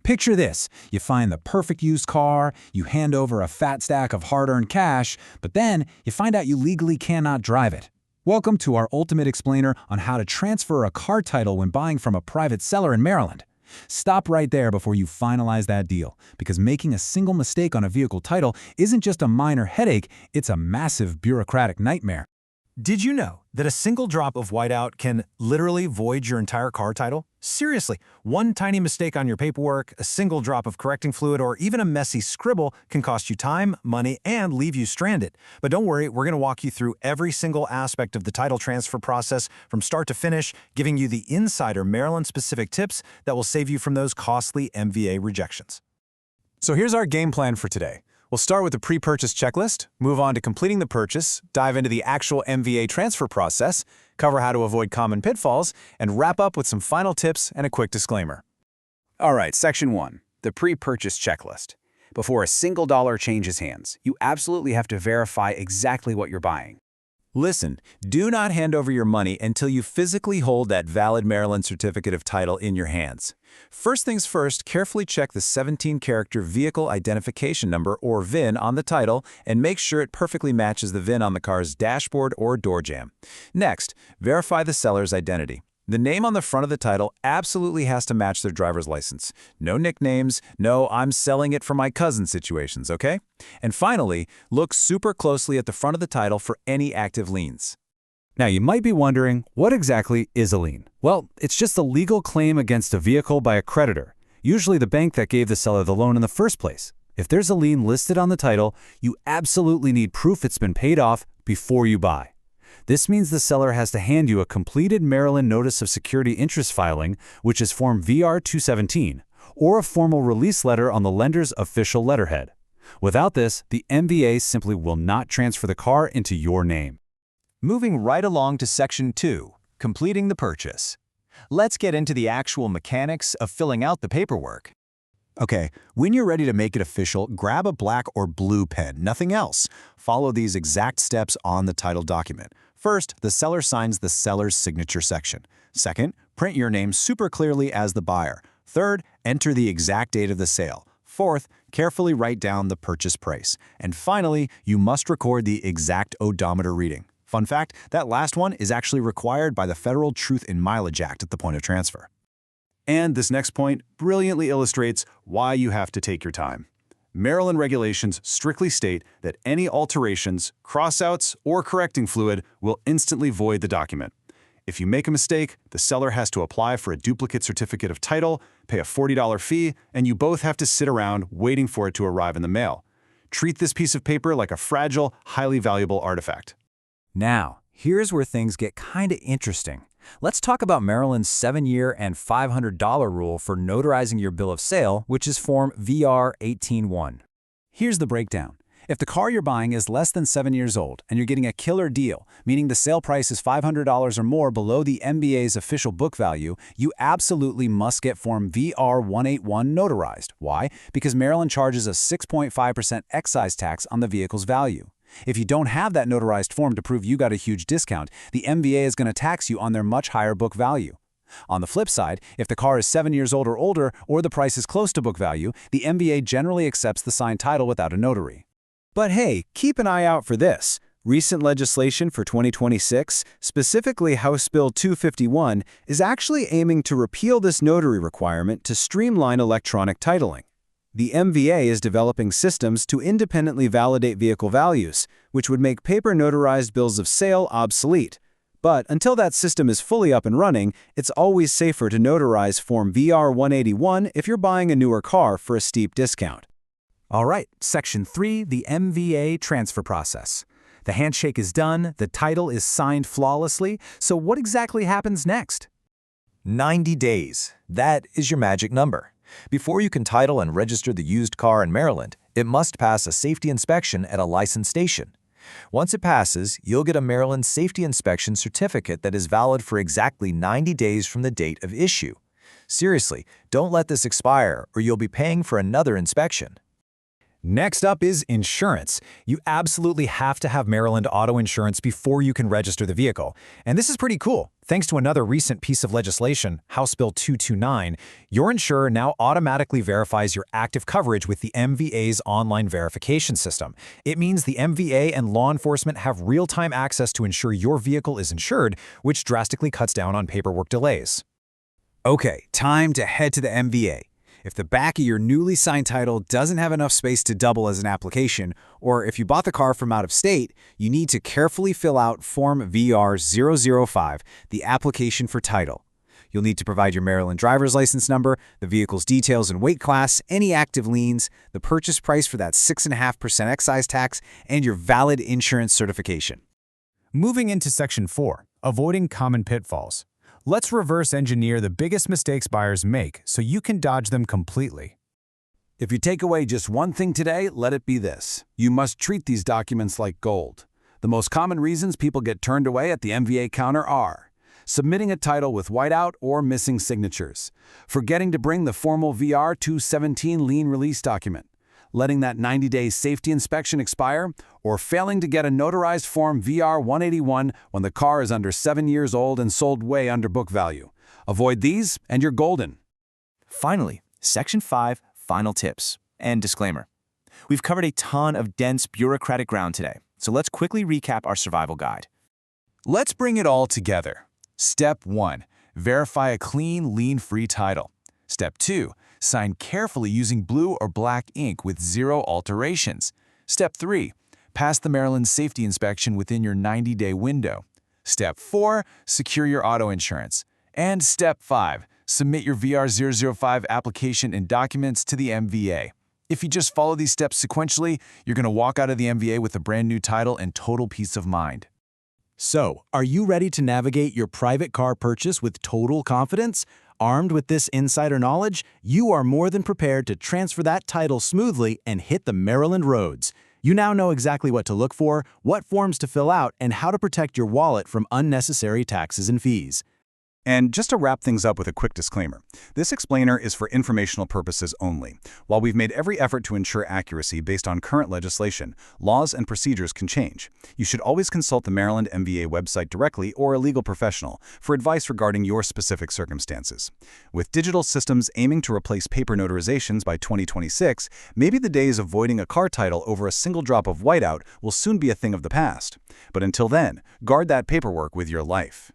Picture this. You find the perfect used car, you hand over a fat stack of hard-earned cash, but then you find out you legally cannot drive it. Welcome to our ultimate explainer on how to transfer a car title when buying from a private seller in Maryland. Stop right there before you finalize that deal, because making a single mistake on a vehicle title isn't just a minor headache, it's a massive bureaucratic nightmare. Did you know that a single drop of whiteout can literally void your entire car title? Seriously, one tiny mistake on your paperwork, a single drop of correcting fluid, or even a messy scribble can cost you time, money, and leave you stranded. But don't worry, we're going to walk you through every single aspect of the title transfer process from start to finish, giving you the insider Maryland-specific tips that will save you from those costly MVA rejections. So here's our game plan for today. We'll start with the pre-purchase checklist, move on to completing the purchase, dive into the actual MVA transfer process, cover how to avoid common pitfalls, and wrap up with some final tips and a quick disclaimer. All right, Section 1, the pre-purchase checklist. Before a single dollar changes hands, you absolutely have to verify exactly what you're buying. Listen, do not hand over your money until you physically hold that valid Maryland certificate of title in your hands. First things first, carefully check the 17-character Vehicle Identification Number, or VIN, on the title and make sure it perfectly matches the VIN on the car's dashboard or door jamb. Next, verify the seller's identity. The name on the front of the title absolutely has to match their driver's license. No nicknames, no "I'm selling it for my cousin" situations, okay? And finally, look super closely at the front of the title for any active liens. Now, you might be wondering, what exactly is a lien? Well, it's just a legal claim against a vehicle by a creditor, usually the bank that gave the seller the loan in the first place. If there's a lien listed on the title, you absolutely need proof it's been paid off before you buy. This means the seller has to hand you a completed Maryland Notice of Security Interest filing, which is Form VR-217, or a formal release letter on the lender's official letterhead. Without this, the MVA simply will not transfer the car into your name. Moving right along to Section 2, completing the purchase. Let's get into the actual mechanics of filling out the paperwork. Okay, when you're ready to make it official, grab a black or blue pen, nothing else. Follow these exact steps on the title document. First, the seller signs the seller's signature section. Second, print your name super clearly as the buyer. Third, enter the exact date of the sale. Fourth, carefully write down the purchase price. And finally, you must record the exact odometer reading. Fun fact, that last one is actually required by the Federal Truth in Mileage Act at the point of transfer. And this next point brilliantly illustrates why you have to take your time. Maryland regulations strictly state that any alterations, crossouts, or correcting fluid will instantly void the document. If you make a mistake, the seller has to apply for a duplicate certificate of title, pay a $40 fee, and you both have to sit around waiting for it to arrive in the mail. Treat this piece of paper like a fragile, highly valuable artifact. Now, here's where things get kinda interesting. Let's talk about Maryland's 7-year and $500 rule for notarizing your bill of sale, which is Form VR-18-1. Here's the breakdown. If the car you're buying is less than 7 years old and you're getting a killer deal, meaning the sale price is $500 or more below the MBA's official book value, you absolutely must get Form VR-181 notarized. Why? Because Maryland charges a 6.5% excise tax on the vehicle's value. If you don't have that notarized form to prove you got a huge discount, the MVA is going to tax you on their much higher book value. On the flip side, if the car is 7 years old or older, or the price is close to book value, the MVA generally accepts the signed title without a notary. But hey, keep an eye out for this. Recent legislation for 2026, specifically House Bill 251, is actually aiming to repeal this notary requirement to streamline electronic titling. The MVA is developing systems to independently validate vehicle values, which would make paper notarized bills of sale obsolete. But until that system is fully up and running, it's always safer to notarize Form VR-181 if you're buying a newer car for a steep discount. All right, Section 3, the MVA transfer process. The handshake is done, the title is signed flawlessly, so what exactly happens next? 90 days. That is your magic number. Before you can title and register the used car in Maryland, it must pass a safety inspection at a licensed station. Once it passes, you'll get a Maryland Safety Inspection Certificate that is valid for exactly 90 days from the date of issue. Seriously, don't let this expire or you'll be paying for another inspection. Next up is insurance. You absolutely have to have Maryland auto insurance before you can register the vehicle. And this is pretty cool. Thanks to another recent piece of legislation, House Bill 229, your insurer now automatically verifies your active coverage with the MVA's online verification system. It means the MVA and law enforcement have real-time access to ensure your vehicle is insured, which drastically cuts down on paperwork delays. Okay, time to head to the MVA. If the back of your newly signed title doesn't have enough space to double as an application, or if you bought the car from out of state, you need to carefully fill out Form VR-005, the application for title. You'll need to provide your Maryland driver's license number, the vehicle's details and weight class, any active liens, the purchase price for that 6.5% excise tax, and your valid insurance certification. Moving into Section 4, Avoiding Common Pitfalls. Let's reverse engineer the biggest mistakes buyers make so you can dodge them completely. If you take away just one thing today, let it be this. You must treat these documents like gold. The most common reasons people get turned away at the MVA counter are submitting a title with whiteout or missing signatures, forgetting to bring the formal VR 217 lien release document, letting that 90-day safety inspection expire, or failing to get a notarized Form VR 181 when the car is under 7 years old and sold way under book value. Avoid these and you're golden. Finally, Section 5, Final Tips and Disclaimer. We've covered a ton of dense bureaucratic ground today, so let's quickly recap our survival guide. Let's bring it all together. Step 1. Verify a clean, lien-free title. Step 2. Sign carefully using blue or black ink with 0 alterations. Step 3. Pass the Maryland safety inspection within your 90-day window. Step 4. Secure your auto insurance. And Step 5. Submit your VR-005 application and documents to the MVA. If you just follow these steps sequentially, you're going to walk out of the MVA with a brand new title and total peace of mind. So, are you ready to navigate your private car purchase with total confidence? Armed with this insider knowledge, you are more than prepared to transfer that title smoothly and hit the Maryland roads. You now know exactly what to look for, what forms to fill out, and how to protect your wallet from unnecessary taxes and fees. And just to wrap things up with a quick disclaimer, this explainer is for informational purposes only. While we've made every effort to ensure accuracy based on current legislation, laws and procedures can change. You should always consult the Maryland MVA website directly or a legal professional for advice regarding your specific circumstances. With digital systems aiming to replace paper notarizations by 2026, maybe the days of voiding a car title over a single drop of whiteout will soon be a thing of the past. But until then, guard that paperwork with your life.